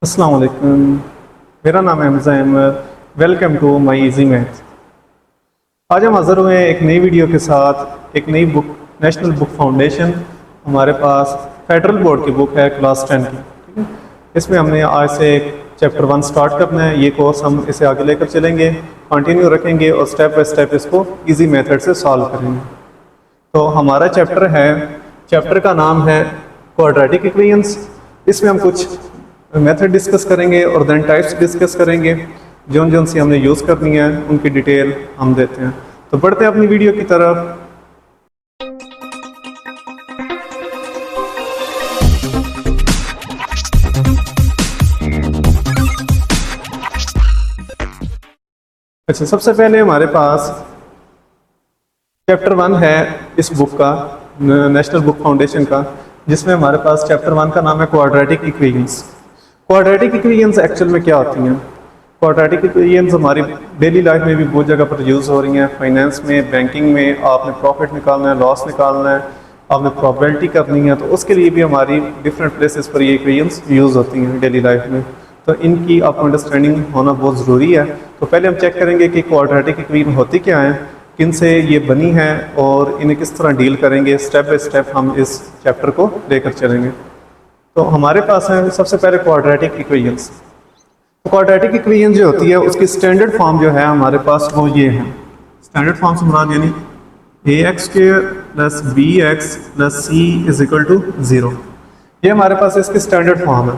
अस्सलाम वालेकुम। मेरा नाम है Hamza Ahmad. Welcome to my easy math. आज हम हाज़िर हुए हैं एक नई वीडियो के साथ। एक नई बुक, नेशनल बुक फाउंडेशन, हमारे पास फेडरल बोर्ड की बुक है क्लास 10 की। ठीक है, इसमें हमने आज से चैप्टर 1 स्टार्ट करना है। ये कोर्स हम इसे आगे लेकर चलेंगे, कंटिन्यू रखेंगे और स्टेप बाय स्टेप इसको इजी मेथड से सॉल्व करेंगे। तो हमारा चैप्टर का नाम है क्वाड्रेटिक इक्वेशंस। इसमें हम कुछ मेथड डिस्कस करेंगे और देन टाइप्स डिस्कस करेंगे। जोन जोन सी हमने यूज़ करनी है उनकी डिटेल हम देते हैं। तो बढ़ते हैं अपनी वीडियो की तरफ। अच्छा, सबसे पहले हमारे पास चैप्टर 1 है इस बुक का, नेशनल बुक फाउंडेशन का, जिसमें हमारे पास चैप्टर 1 का नाम है quadratic equations. Quadratic equations actual में क्या होती हैं? क्वाड्रेटिक इक्वेशंस हमारी डेली लाइफ में भी बहुत जगह पर यूज़ हो रही हैं। फाइनेंस में, बैंकिंग में आपने प्रॉफिट निकालना है, लॉस निकालना है, आपने प्रोबेबिलिटी करनी है, तो उसके लिए भी हमारी डिफरेंट प्लेसेस पर ये इक्वेशंस यूज़ होती हैं डेली लाइफ में। तो इनकी आपको अंडरस्टैंडिंग होना बहुत ज़रूरी है। तो पहले हम चेक करेंगे कि क्वाड्रेटिक इक्वेशन होती क्या है, किन से ये बनी है और इन्हें किस तरह डील करेंगे। स्टेप बाय स्टेप हम इस चैप्टर को लेकर चलेंगे। तो हमारे पास है सबसे पहले क्वाड्रेटिक इक्वेशंस। तो क्वाड्रेटिक इक्वेशन जो होती है उसकी स्टैंडर्ड फॉर्म जो है हमारे पास वो ये है। स्टैंडर्ड फॉर्म से मुराद यानी ax² + bx + c = 0। ये हमारे पास इसकी स्टैंडर्ड फॉर्म है।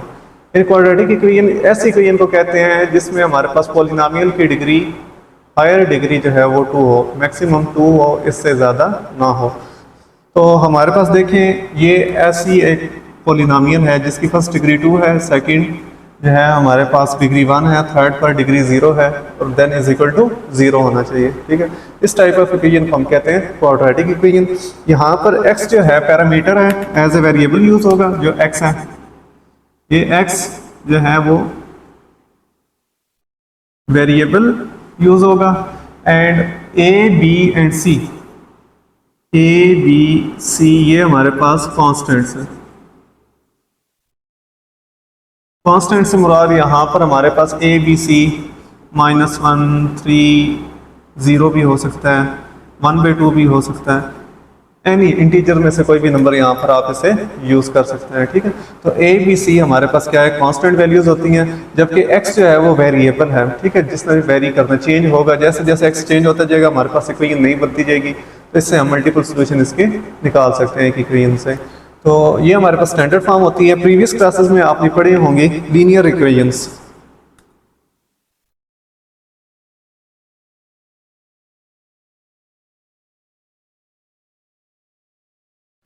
इन क्वाड्रेटिक इक्वेशन ऐसे इक्वेशन को कहते हैं जिसमें हमारे पास पॉलिनोमियल की डिग्री, हायर डिग्री जो है वो 2 हो, मैक्सिमम 2 हो, इससे ज़्यादा ना हो। तो हमारे पास देखें ये ऐसी एक पॉलिनोमियल है जिसकी फर्स्ट डिग्री 2 है, सेकंड जो है हमारे पास डिग्री 1 है, थर्ड पर डिग्री 0 है और देन = 0 होना चाहिए। ठीक है, इस टाइप ऑफ इक्वेशन को हम कहते हैं क्वाड्रेटिक इक्वेशन। यहाँ पर x जो है पैरामीटर है, एज ए वेरिएबल यूज होगा। जो x है, ये x जो है वो वेरिएबल यूज होगा। And a, b and c, a, b, c ये हमारे पास कॉन्स्टेंट्स हैं। कांस्टेंट से मुराद यहाँ पर हमारे पास a, b, c -1, 3, 0 भी हो सकता है, 1/2 भी हो सकता है। एनी इंटीजर में से कोई भी नंबर यहाँ पर आप इसे यूज़ कर सकते हैं। ठीक है, तो a, b, c हमारे पास क्या है, कांस्टेंट वैल्यूज होती हैं, जबकि x जो है वो वेरिएबल है। ठीक है, जिसने भी वेरी करना, चेंज होगा। जैसे जैसे x चेंज होता जाएगा हमारे पास इक्वेशन नहीं बनती जाएगी। तो इससे हम मल्टीपल सोल्यूशन इसके निकाल सकते हैं एक इक्वेशन से। तो ये हमारे पास स्टैंडर्ड फॉर्म होती है। प्रीवियस क्लासेस में आपने पढ़े होंगे लीनियर इक्वेशंस।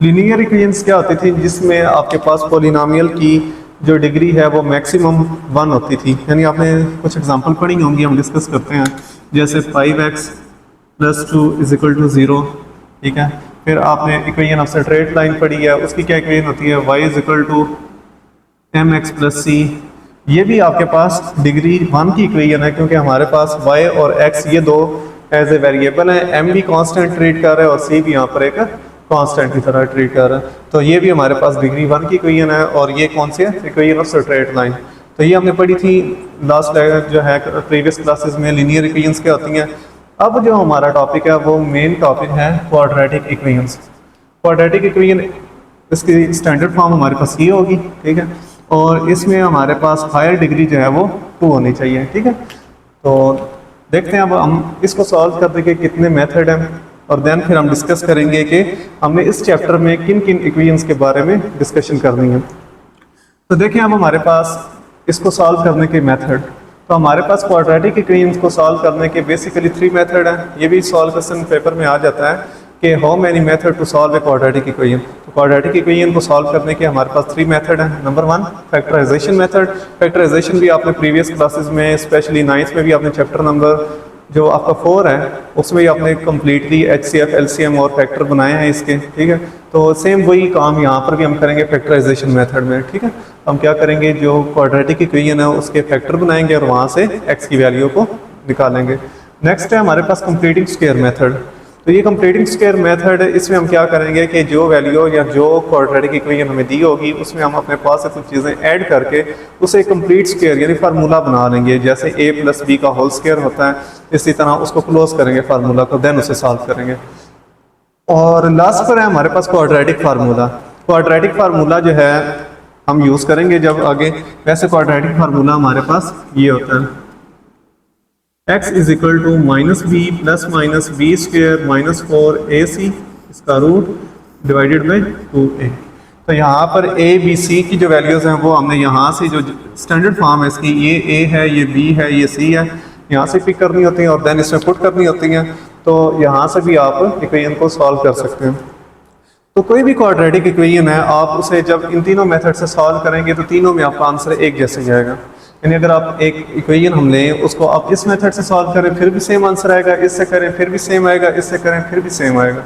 लीनियर इक्वेशंस क्या होती थी, जिसमें आपके पास पॉलिनोमियल की जो डिग्री है वो मैक्सिमम 1 होती थी। यानी आपने कुछ एग्जांपल पढ़ी होंगी, हम डिस्कस करते हैं। जैसे 5x + 2 = 0। ठीक है, फिर आपने इक्वेशन ऑफ स्ट्रेट लाइन पढ़ी है, उसकी क्या इक्वेशन होती है, y = mx + c। ये भी आपके पास डिग्री 1 की इक्वेशन है, क्योंकि हमारे पास y और x ये दो एज ए वेरिएबल है। m भी कांस्टेंट ट्रीट कर रहा है और c भी यहाँ पर एक कांस्टेंट की तरह ट्रीट कर रहा है। तो ये भी हमारे पास डिग्री 1 की इक्वेशन है। और ये कौन सी है, इक्वेशन ऑफ स्ट्रेट लाइन। तो ये हमने पढ़ी थी लास्ट जो है प्रीवियस क्लासेस में, लीनियर इक्वेशंस क्या होती हैं। अब जो हमारा टॉपिक है वो मेन टॉपिक है क्वाड्रेटिक इक्वेशंस। क्वाड्रेटिक इक्वेशन इसकी स्टैंडर्ड फॉर्म हमारे पास ये होगी। ठीक है, और इसमें हमारे पास हायर डिग्री जो है वो 2 होनी चाहिए। ठीक है, तो देखते हैं अब हम इसको सॉल्व करने के कितने मेथड हैं और देन फिर हम डिस्कस करेंगे कि हमने इस चैप्टर में किन किन इक्वेशंस के बारे में डिस्कशन करनी है। तो देखें अब हमारे पास इसको सॉल्व करने के मेथड। तो हमारे पास क्वाड्रेटिक इक्वेशंस को सॉल्व करने के बेसिकली 3 मेथड हैं। ये भी सॉल्व क्वेश्चन पेपर में आ जाता है कि how many method to solve a quadratic equation. तो क्वाड्रेटिक इक्वेशन को सॉल्व करने के हमारे पास 3 मेथड हैं। Number 1 factorization method. फैक्टराइजेशन भी आपने प्रीवियस क्लासेस में, स्पेशली 9th में भी आपने चैप्टर नंबर जो आपका 4 है उसमें ही आपने कम्प्लीटली HCF, LCM और फैक्टर बनाए हैं इसके। ठीक है, तो सेम वही काम यहाँ पर भी हम करेंगे फैक्टराइजेशन मेथड में। ठीक है, हम क्या करेंगे, जो क्वाड्रेटिक इक्वेशन है उसके फैक्टर बनाएंगे और वहाँ से x की वैल्यू को निकालेंगे। नेक्स्ट है हमारे पास कंप्लीटिंग स्क्वायर मेथड। तो ये कंप्लीटिंग स्क्वायर मेथड, इसमें हम क्या करेंगे कि जो वैल्यू या जो क्वाड्रेटिक इक्वेशन हमें दी होगी उसमें हम अपने पास से कुछ चीज़ें ऐड करके उसे एक कंप्लीट स्क्वायर यानी फार्मूला बना लेंगे। जैसे a + b का होल स्क्वायर होता है, इसी तरह उसको क्लोज करेंगे फार्मूला को, देन उसे सॉल्व करेंगे। और लास्ट पर है हमारे पास क्वाड्रेटिक फार्मूला। क्वाड्रेटिक फार्मूला जो है हम यूज़ करेंगे जब आगे। वैसे क्वाड्रेटिक फार्मूला हमारे पास ये होता है x = -b + -b² - 4ac इसका रूट डिवाइडेड बाई 2a। तो यहाँ पर a b c की जो वैल्यूज़ हैं वो हमने यहाँ से जो स्टैंडर्ड फॉर्म है इसकी, ये a है, ये b है, ये c है, यहाँ से पिक करनी होती हैं और देन इसमें पुट करनी होती हैं। तो यहाँ से भी आप इक्वेशन को सॉल्व कर सकते हैं। तो कोई भी क्वाड्रेटिक इक्वेशन है, आप उसे जब इन तीनों मेथड से सॉल्व करेंगे तो तीनों में आपका आंसर एक जैसे जाएगा। यानी अगर आप एक इक्वेशन हम लें, उसको आप इस मेथड से सॉल्व करें फिर भी सेम आंसर आएगा, इससे करें फिर भी सेम आएगा, इससे करें फिर भी सेम आएगा।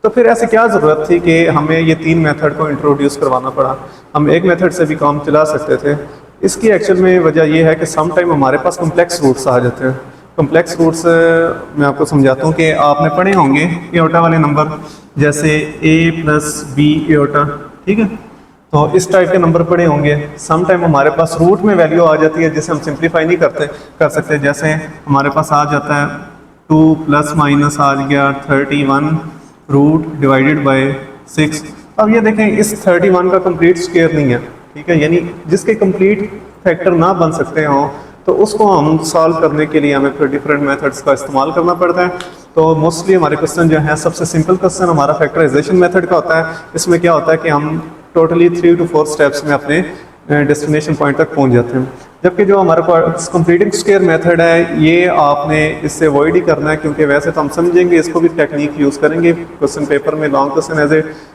तो फिर ऐसे क्या ज़रूरत थी कि हमें ये तीन मेथड को इंट्रोड्यूस करवाना पड़ा? हम एक मेथड से भी काम चला सकते थे। इसकी एक्चुअल में वजह यह है कि सम टाइम हमारे पास कम्प्लेक्स रूट्स आ जाते हैं। कम्प्लेक्स रूट्स मैं आपको समझाता हूँ कि आपने पढ़े होंगे एओटा वाले नंबर, जैसे a + b एओटा, ठीक है। तो इस टाइप के नंबर पड़े होंगे। सम टाइम हमारे पास रूट में वैल्यू आ जाती है जिसे हम सिंप्लीफाई नहीं कर सकते। जैसे हमारे पास आ जाता है 2 ± आ गया 31 रूट डिवाइडेड बाय 6। अब ये देखें इस 31 का कंप्लीट स्क्वायर नहीं है, ठीक है, यानी जिसके कंप्लीट फैक्टर ना बन सकते हों तो उसको हम सॉल्व करने के लिए हमें फिर डिफरेंट मेथड्स का इस्तेमाल करना पड़ता है। तो मोस्टली हमारे क्वेश्चन जो है सबसे सिंपल क्वेश्चन हमारा फैक्टराइजेशन मेथड का होता है। इसमें क्या होता है कि हम टोटली 3 to 4 स्टेप्स में अपने डेस्टिनेशन पॉइंट तक पहुंच जाते हैं। जबकि जो हमारे पास कंप्लीटिंग स्क्वायर मेथड है ये आपने इससे अवॉइड ही करना है, क्योंकि वैसे तो हम समझेंगे, इसको भी टेक्निक यूज़ करेंगे, क्वेश्चन पेपर में लॉन्ग क्वेश्चन एज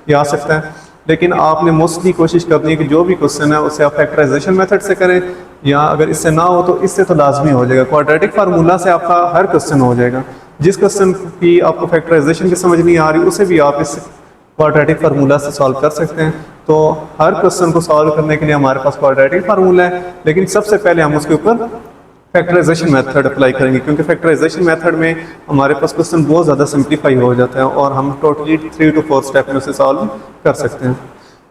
ये आ सकता है। लेकिन आपने मोस्टली कोशिश करनी है कि जो भी क्वेश्चन है उसे आप फैक्टराइजेशन मेथड से करें, या अगर इससे ना हो तो इससे तो लाजमी हो जाएगा। क्वाड्रेटिक फार्मूला से आपका हर क्वेश्चन हो जाएगा। जिस क्वेश्चन की आपको फैक्टराइजेशन की समझ नहीं आ रही उसे भी आप इस क्वाड्रेटिक फार्मूला से सॉल्व कर सकते हैं। तो हर क्वेश्चन को सॉल्व करने के लिए हमारे पास क्वाड्रेटिक फार्मूला है, लेकिन सबसे पहले हम उसके ऊपर फैक्टराइजेशन मेथड अप्लाई करेंगे, क्योंकि फैक्टराइजेशन मेथड में हमारे पास क्वेश्चन बहुत ज़्यादा सिंप्लीफाई हो जाता है और हम टोटली 3 to 4 स्टेप में उसे सॉल्व कर सकते हैं।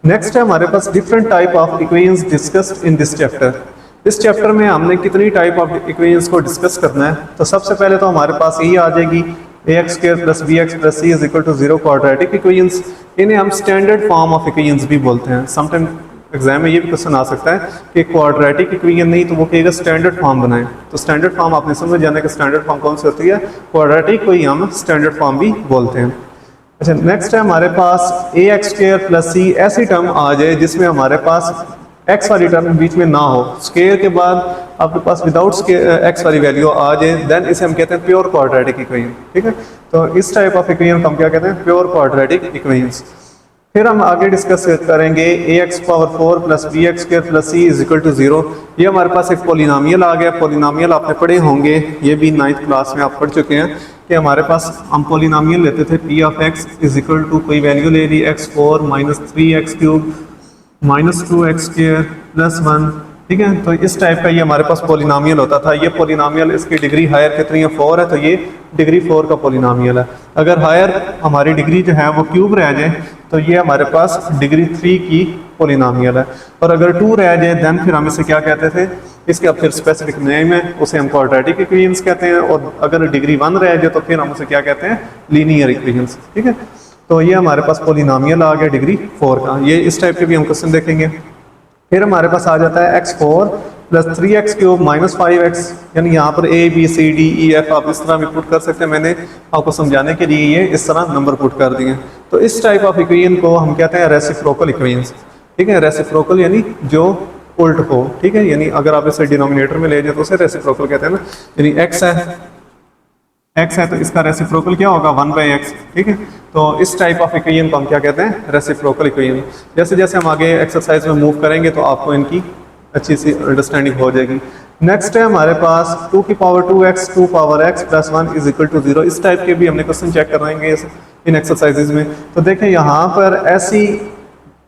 नेक्स्ट है हमारे पास different type of equations discussed in this chapter. इस चैप्टर में हमने कितनी टाइप ऑफ इक्वेशंस को डिस्कस करना है? तो सबसे पहले तो हमारे पास यही आ जाएगी ax² + bx + c = 0 quadratic equations. इन्हें हम स्टैंडर्ड फॉर्म ऑफ इक्वेशंस भी बोलते हैं। समटाइम एग्जाम में ये भी क्वेश्चन आ सकता है कि क्वाड्रेटिक इक्वेशन नहीं तो वो कहेगा स्टैंडर्ड फॉर्म बनाएं। तो स्टैंडर्ड फॉर्म आपने समझ जाना कि स्टैंडर्ड फॉर्म कौन सी होती है। क्वाड्रेटिक को ही हम स्टैंडर्ड फॉर्म भी बोलते हैं। अच्छा, नेक्स्ट है हमारे पास ax² + c ऐसी टर्म आ जाए जिसमें हमारे पास x वाली टर्म बीच में ना हो, स्क्वायर के बाद आपके पास विदाउट x वाली वैल्यू आ जाए, देन इसे हम कहते हैं प्योर क्वाड्रेटिक इक्वेशन, ठीक है। तो इस टाइप ऑफ इक्वेशन को हम क्या कहते हैं? Pure quadratic equations. फिर हम आगे डिस्कस करेंगे ax⁴ + bx² + c = 0। ये हमारे पास एक पोलिनोमियल आ गया। पोलिनोमियल आपने पढ़े होंगे, ये भी 9th क्लास में आप पढ़ चुके हैं कि हमारे पास हम पोलिनोमियल लेते थे p(x) = कोई वैल्यू ले ली x4 - 3x³ - 2x² + 1, ठीक है। तो इस टाइप का ये हमारे पास पोलिनोमियल होता था। ये पोलिनोमियल, इसकी डिग्री हायर कितनी है? 4 है, तो ये डिग्री 4 का पोलिनोमियल है। अगर हायर हमारी डिग्री जो है वो क्यूब रह जाए तो ये हमारे पास डिग्री 3 की पोलिनोमियल है। और अगर 2 रह जाए देन फिर हम इसे क्या कहते थे? इसके अब फिर स्पेसिफिक नेम है, उसे हम क्वाड्रेटिक इक्वेशंस कहते हैं। और अगर डिग्री 1 रह जाए तो फिर हम उसे क्या कहते हैं? लीनियर इक्वेशंस, ठीक है। तो ये हमारे पास पोलिनोमियल आ गया डिग्री 4 का। ये इस टाइप के भी हम क्वेश्चन देखेंगे। फिर हमारे पास आ जाता है x4 + 3x³ - 5x, यानी यहाँ पर a b c d e f आप इस तरह भी पुट कर सकते हैं। मैंने आपको समझाने के लिए ये इस तरह नंबर पुट कर दिए। तो इस टाइप ऑफ इक्वेशन को हम कहते हैं रेसिप्रोकल इक्वेशंस, ठीक है। रेसिप्रोकल यानी जो उल्ट हो, ठीक है। यानी अगर आप इसे डिनोमिनेटर में ले जाए तो उसे रेसिप्रोकल कहते हैं ना। यानी x है तो इसका रेसिप्रोकल क्या होगा? 1/x, ठीक है। तो इस टाइप ऑफ इक्वेशन को हम क्या कहते हैं? Reciprocal equation. जैसे जैसे हम आगे एक्सरसाइज में मूव करेंगे तो आपको इनकी अच्छी सी अंडरस्टैंडिंग हो जाएगी। नेक्स्ट है हमारे पास 2⁴2x 2⁴x + 1 = 0। इस टाइप के भी हमने क्वेश्चन चेक कराएंगे इन एक्सरसाइजेज में। तो देखें यहाँ पर ऐसी,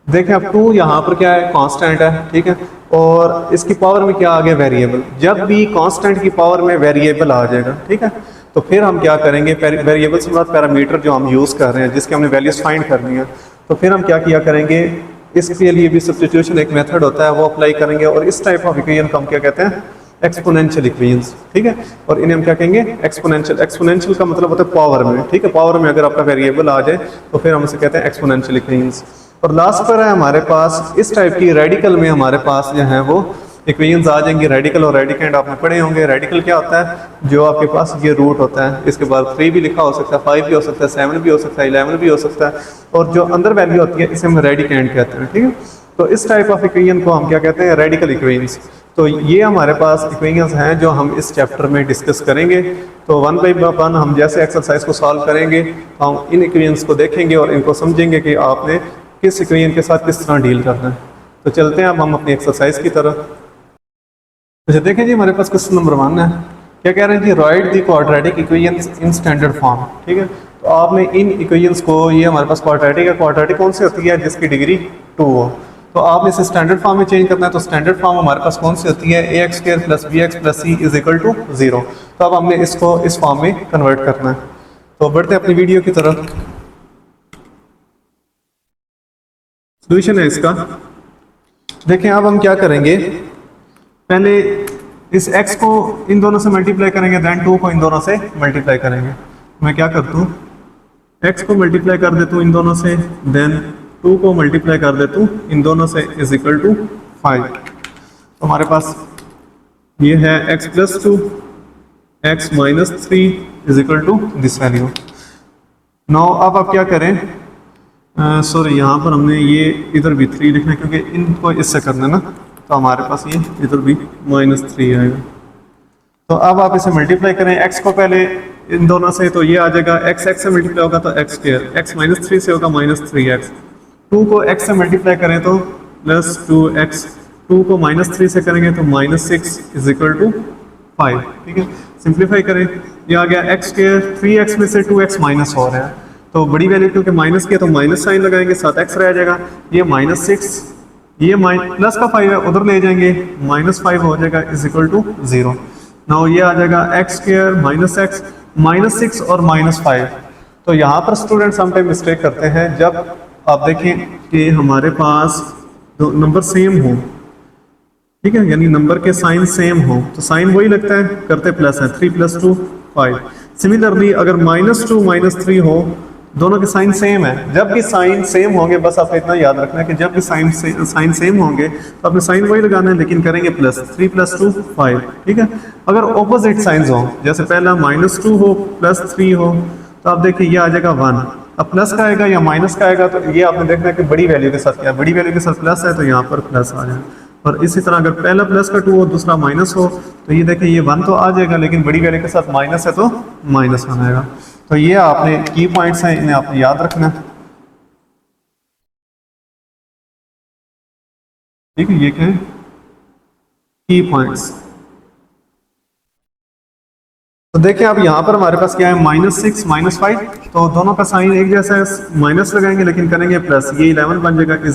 देखें अब 2 यहाँ पर क्या है? कांस्टेंट है, ठीक है। और इसकी पावर में क्या आ गया? वेरिएबल। जब भी कांस्टेंट की पावर में वेरिएबल आ जाएगा, ठीक है, तो फिर हम क्या करेंगे, वेरिएबल से बाद पैरामीटर जो हम यूज़ कर रहे हैं जिसके हमने वैल्यूज फाइंड करनी है, तो फिर हम क्या किया करेंगे, इसके लिए भी सब्स्टिट्यूशन एक मेथड होता है वो अप्लाई करेंगे, और इस टाइप ऑफ इक्वेशन को हम क्या कहते हैं, एक्सपोनेंशियल इक्वेशंस, ठीक है। और इन्हें हम क्या कहेंगे, एक्सपोनेंशियल। एक्सपोनेंशियल का मतलब होता है पावर में, ठीक है, पावर में अगर आपका वेरिएबल आ जाए तो फिर हम इसे कहते हैं एक्सपोनेंशियल इक्वेशंस। और लास्ट पर है हमारे पास इस टाइप की रेडिकल में हमारे पास जो है वो इक्वेशंस आ जाएंगे, रेडिकल और रेडिकेंड आपने पढ़े होंगे। रेडिकल क्या होता है, जो आपके पास ये रूट होता है, इसके बाद 3 भी लिखा हो सकता है, 5 भी हो सकता है, 7 भी हो सकता है, 11 भी हो सकता है, और जो अंदर वैल्यू होती है इसे हम रेडिकेंड कहते हैं, ठीक है। तो इस टाइप ऑफ इक्वेशन को हम क्या कहते हैं, रेडिकल इक्वेशंस। तो ये हमारे पास इक्वेशंस हैं जो हम इस चैप्टर में डिस्कस करेंगे। तो 1 बाई 1 हम जैसे एक्सरसाइज को सॉल्व करेंगे, हम इन इक्वेशंस को देखेंगे और इनको समझेंगे कि आपने किस इक्वेशन के साथ किस तरह डील करना है। तो चलते हैं अब हम अपनी एक्सरसाइज की तरफ। अच्छा देखें जी, हमारे पास क्वेश्चन नंबर 1 है, क्या कह रहे हैं जी, write the quadratic equations in standard form, ठीक है। तो आपने इन इक्वेशंस को, ये हमारे पास क्वाड्रेटिक है, क्वाड्रेटिक कौन सी होती है, जिसकी डिग्री 2 हो, तो आपने इसे स्टैंडर्ड फॉर्म में चेंज करना है। तो स्टैंडर्ड फॉर्म हमारे पास कौन सी होती है, ax² + bx + c = 0। तो अब हमने इसको इस फॉर्म में कन्वर्ट करना है। तो बढ़ते हैं अपनी वीडियो की तरफ। सोल्यूशन है इसका, देखें अब हम क्या करेंगे, पहले इस x को इन दोनों से मल्टीप्लाई करेंगे, देन 2 को इन दोनों से मल्टीप्लाई करेंगे। मैं क्या करता हूँ, x को मल्टीप्लाई कर देता हूँ इन दोनों से, देन 2 को मल्टीप्लाई कर देता हूँ इन दोनों से, = 5। तो हमारे पास ये है x + 2 x - 3 = this value. Now अब आप क्या करें, सॉरी यहाँ पर हमने ये इधर भी 3 लिखना है क्योंकि इनको इससे करना है ना, तो हमारे पास ये इधर भी -3 आएगा। तो अब आप इसे मल्टीप्लाई करें, x को पहले इन दोनों से, तो ये आ जाएगा x से मल्टीप्लाई होगा तो x², x - 3 से होगा -3x, 2 को x से मल्टीप्लाई करें तो +2x, 2 को -3 से करेंगे तो -6 = 5, ठीक है। सिंप्लीफाई करें, ये आ गया x², 3x में से 2x माइनस हो रहा है, तो बड़ी वैल्यू क्योंकि माइनस की है तो माइनस साइन लगाएंगे, 7x रह जाएगा, ये -6, ये प्लस का 5 है उधर ले जाएंगे, -5 हो जाएगा = 0। नाउ ये आ जाएगा x² - x, -6 और -5। तो यहाँ पर स्टूडेंट समटाइम मिस्टेक करते हैं, जब आप देखें कि हमारे पास दो नंबर सेम हो, ठीक है, यानी नंबर के साइन सेम हो, तो साइन वही लगता है, करते प्लस है, 3 + 2 5। सिमिलरली अगर -2 -3 हो, दोनों के साइन सेम है, जब भी साइन सेम होंगे, बस आपको इतना याद रखना है कि जब भी साइन सेम होंगे तो आपने साइन वही लगाना है, लेकिन करेंगे प्लस, 3 + 2 5, ठीक है। अगर ऑपोजिट साइंस हो, जैसे पहला -2 हो +3 हो, तो आप देखिए ये आ जाएगा 1। अब प्लस का आएगा या माइनस का आएगा, तो ये आपने देखना है कि बड़ी वैल्यू के साथ क्या है, बड़ी वैल्यू के साथ प्लस है तो यहाँ पर प्लस आ जाए। और इसी तरह अगर पहला प्लस का 2 हो, दूसरा माइनस हो, तो ये देखिए ये 1 तो आ जाएगा, लेकिन बड़ी वैल्यू के साथ माइनस है तो माइनस आ जाएगा। तो ये आपने की पॉइंट्स हैं, इन्हें आपने याद रखना है, ठीक है। ये क्या है, की पॉइंट्स। तो देखिए अब यहाँ पर हमारे पास क्या है, -6 -5, तो दोनों का साइन एक जैसा है, माइनस लगाएंगे लेकिन करेंगे प्लस, ये 11 बन जाएगा =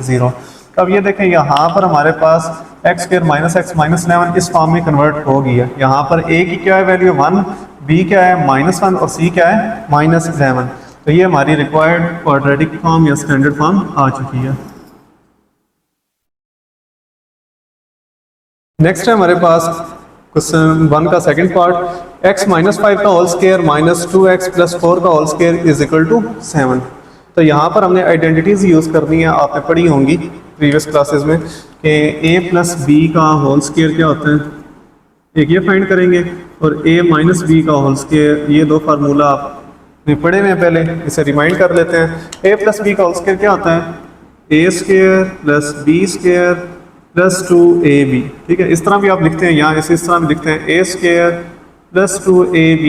0। अब ये देखें यहाँ पर हमारे पास x² - x - 11 इस फॉर्म में कन्वर्ट हो गई है। यहाँ पर a की क्या है वैल्यू 1, b क्या है -1 और c क्या है -11। तो ये हमारी रिक्वायर्ड क्वाड्रेटिक फॉर्म या स्टैंडर्ड फॉर्म आ चुकी है। नेक्स्ट है हमारे पास क्वेश्चन 1 का सेकंड पार्ट, x - 5 का होल स्क्वायर -2x + 4 का होल स्क्वायर = 7। तो यहाँ पर हमने आइडेंटिटीज यूज़ करनी है, आपने पढ़ी होंगी प्रीवियस क्लासेस में कि a + b का होल स्क्वायर क्या होता है, एक ये फाइंड करेंगे, और a - b का होल स्क्वायर, ये दो फार्मूला आपने पढ़े हुए हैं, पहले इसे रिमाइंड कर लेते हैं। a + b का होल स्क्वायर क्या होता है, a² + b² + 2ab, ठीक है। इस तरह भी आप लिखते हैं, यहाँ इस तरह भी लिखते हैं, a² + 2ab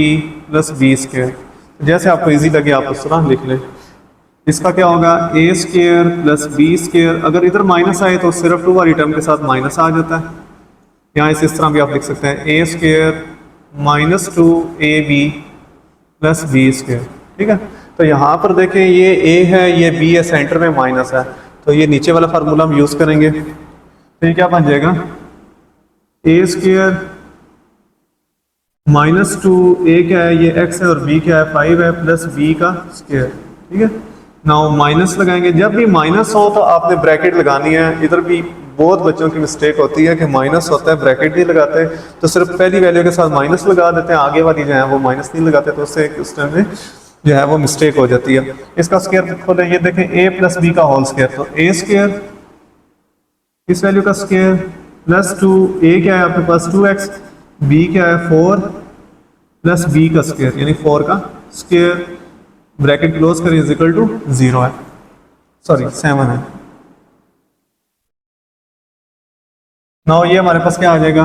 + b²। जैसे आपको इजी लगे आप उस तरह लिख लें। इसका क्या होगा, a² + b², अगर इधर माइनस आए तो सिर्फ 2 वाली टर्म के साथ माइनस आ जाता है। यहाँ इस तरह भी आप लिख सकते हैं, a² - 2ab + b², ठीक है। तो यहाँ पर देखें ये a है, ये b है, सेंटर में माइनस है, तो ये नीचे वाला फार्मूला हम यूज़ करेंगे। तो ये क्या बन जाएगा, a² -2 a क्या है, ये x है, और b क्या है 5 है, प्लस b का स्क्वायर। ठीक है, नाउ माइनस लगाएंगे। जब भी माइनस हो तो आपने ब्रैकेट लगानी है। इधर भी बहुत बच्चों की मिस्टेक होती है कि माइनस होता है ब्रैकेट नहीं लगाते, तो सिर्फ पहली वैल्यू के साथ माइनस लगा देते हैं, आगे वाली जो है वो माइनस नहीं लगाते, तो उससे उस टाइम में जो है वो मिस्टेक हो जाती है। इसका स्क्वायर खोलें, ये देखें a प्लस b का होल स्क्वायर, तो a स्क्वायर इस वैल्यू का स्क्वायर प्लस 2, a क्या है आपके पास 2x, b क्या है 4 प्लस b का स्क्वायर यानी 4 का स्क्वायर, ब्रैकेट क्लोज करें, इज इक्वल टू 0 है, सॉरी 7 है। नाउ ये हमारे पास क्या आ जाएगा,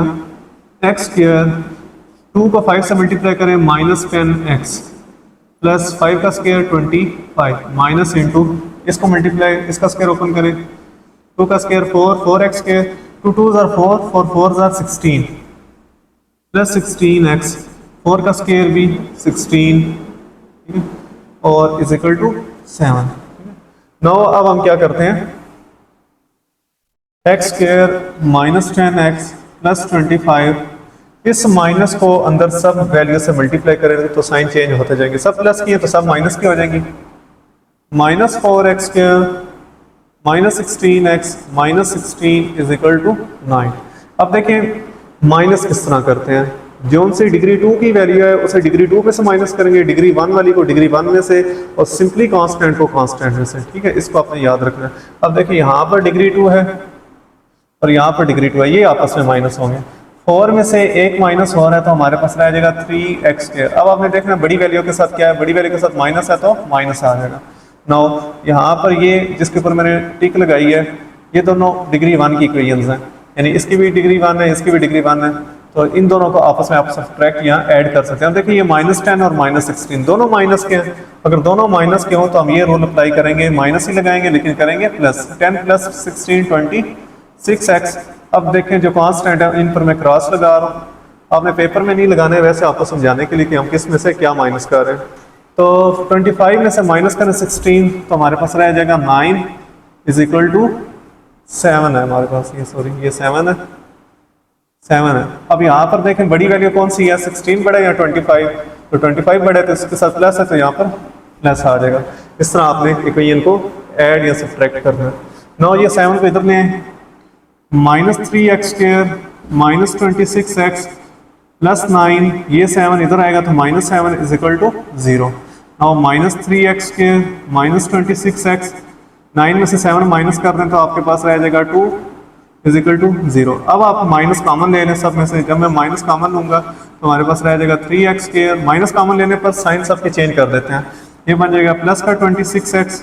एक्स स्क्वायर 2 को 5 से मल्टीप्लाई करें -10x प्लस 5 का स्क्वायर 25 माइनस इंटू इसको मल्टीप्लाई, इसका स्क्वायर ओपन करें, 2 का square 4, 4x square, 2 2s are 4, 4 4s are 16 plus 16x, 4 का स्क्वायर भी 16, ठीक है, और इज इक्वल टू 7। नाउ अब हम क्या करते हैं, एक्स स्क्वायर -10x प्लस 25, इस माइनस को अंदर सब वैल्यू से मल्टीप्लाई करेंगे तो साइन चेंज होते जाएंगे, सब प्लस की है तो सब माइनस की हो जाएंगी, -4x square -16x -16 is equal to 9। अब देखें माइनस किस तरह करते हैं, जो से डिग्री 2 की वैल्यू है उसे डिग्री 2 में से माइनस करेंगे, डिग्री 1 वाली को डिग्री 1 में से, और सिंपली कांस्टेंट को कांस्टेंट में से। ठीक है, इसको आपने याद रखना है। अब देखिए यहाँ पर डिग्री 2 है और यहाँ पर डिग्री 2 है, ये आपस में माइनस होंगे, 4 में से एक माइनस हो रहा है तो हमारे पास रह जाएगा 3x स्क्वायर। अब आपने देखना बड़ी वैल्यू के साथ क्या है, बड़ी वैल्यू के साथ माइनस है तो माइनस आ जाएगा। नाउ यहाँ पर ये जिसके ऊपर मैंने टिक लगाई है, ये दोनों डिग्री 1 की इक्वेशंस हैं, यानी इसकी भी डिग्री 1 है, इसकी भी डिग्री 1 है, तो इन दोनों को आपस में आप सब्ट्रैक्ट यहाँ ऐड कर सकते हैं। देखिए ये -10 और -16 दोनों माइनस के हैं, अगर दोनों माइनस के हों तो हम ये रूल अप्लाई करेंगे, माइनस ही लगाएंगे लेकिन करेंगे प्लस, 10 प्लस 16 26x। अब देखें जो कांस्टेंट है इन पर मैं क्रॉस लगा रहा हूँ, आपने पेपर में नहीं लगाने, वैसे आपको समझाने के लिए कि हम किस में से क्या माइनस कर रहे हैं। तो 25 में से माइनस करें 16 तो हमारे पास रह जाएगा 9 इज इक्वल टू 7 है हमारे पास, ये सॉरी ये 7 है, 7 है। अब यहाँ पर देखें बड़ी वैल्यू कौन सी है, 16 बड़ा या 25, तो 25 बड़ा है तो इसके साथ प्लस है तो यहाँ पर प्लस आ जाएगा। इस तरह आपने इक्वेशन को ऐड या सब्ट्रैक्ट करना है। नो ये 7 को इधर ले आए, -3x स्क्वायर -26x प्लस 9, ये 7 इधर आएगा तो -7 is equal to 0। Now -3x square -26x, 9 में से 7 माइनस कर दें तो आपके पास रह जाएगा 2 इज इक्वल टू 0। अब आप माइनस कॉमन ले लें सब में से, जब मैं माइनस कॉमन लूंगा तो हमारे पास रह जाएगा 3x स्क्वायर, माइनस कॉमन लेने पर साइन सबके चेंज कर देते हैं, ये बन जाएगा प्लस का 26x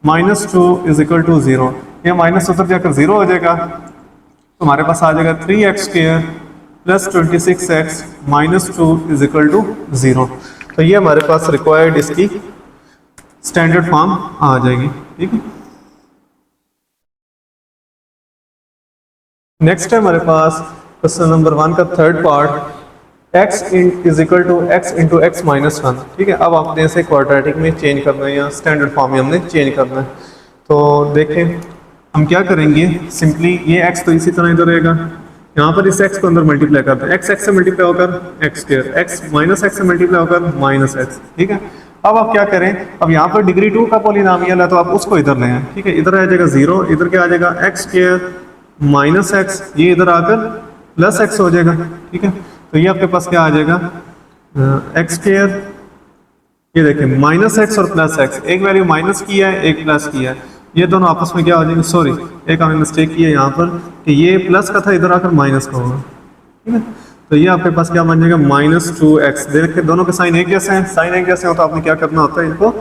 -2 इज इक्वल टू 0। ये माइनस उधर जाकर 0 हो जाएगा तो हमारे पास आ जाएगा 3x square plus 26x -2 is equal to 0। तो ये हमारे पास रिक्वायर्ड इसकी स्टैंडर्ड फॉर्म आ जाएगी। ठीक है, नेक्स्ट है हमारे पास क्वेश्चन नंबर 1 का third part, x is equal to x into x minus 1। ठीक है, अब आपने इसे क्वाड्रेटिक में चेंज करना है या स्टैंडर्ड फॉर्म में हमने चेंज करना है। तो देखें हम क्या करेंगे, सिंपली ये x तो इसी तरह इधर रहेगा, यहाँ पर इस x को अंदर मल्टीप्लाई करते हैं, x से मल्टीप्लाई होकर x स्क्वायर, x -x से मल्टीप्लाई होकर -x। ठीक है, अब आप क्या करें, अब यहाँ पर डिग्री 2 का पॉलिनोमियल है तो आप उसको इधर ले आए। ठीक है, इधर आ जाएगा 0, इधर क्या आ जाएगा x स्क्वायर -x, ये इधर आकर प्लस x हो जाएगा। ठीक है, तो ये आपके पास क्या आ जाएगा x स्क्वायर, ये देखें -x और प्लस x, एक वैल्यू माइनस की है एक प्लस की है, ये दोनों आपस में क्या हो जाएंगे, सॉरी एक हमने मिस्टेक की है यहाँ पर कि ये प्लस का था इधर आकर माइनस का होगा। ठीक है, तो ये आपके पास क्या बन जाएगा -2x। देखिए दोनों के साइन एक जैसे हैं, साइन एक जैसे हो तो आपने क्या करना होता है, इनको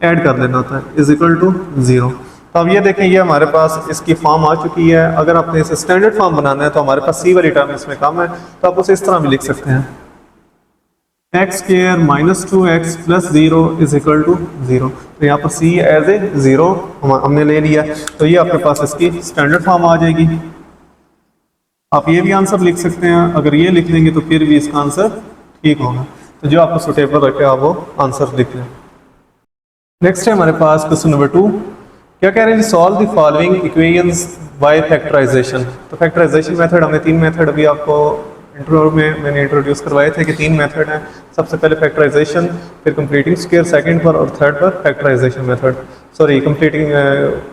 ऐड कर देना होता है, इज इक्वल टू 0। तो अब ये देखें ये हमारे पास इसकी फॉर्म आ चुकी है। अगर आपने इसे स्टैंडर्ड फॉर्म बनाना है तो हमारे पास सी वाली टर्म इसमें कम है तो आप उसे इस तरह भी लिख सकते हैं, x square -2x plus 0 is equal to 0। तो यहाँ पर c एज ए 0 हमने ले लिया, तो ये आपके पास इसकी स्टैंडर्ड फॉर्म आ जाएगी। आप ये भी आंसर लिख सकते हैं, अगर ये लिख लेंगे तो फिर भी इसका आंसर ठीक होगा। तो जो आपको सुटेबल रखे आप वो आंसर लिख लें। नेक्स्ट है हमारे पास क्वेश्चन नंबर 2, क्या कह रहे हैं, solve the following equations by factorization. तो फैक्टराइजेशन मेथड हमने 3 मेथड भी आपको इंट्रो में मैंने इंट्रोड्यूस करवाए थे कि 3 मेथड हैं। सबसे पहले फैक्टराइजेशन, फिर कंप्लीटिंग स्क्वायर सेकंड पर, और थर्ड पर factorization method, sorry completing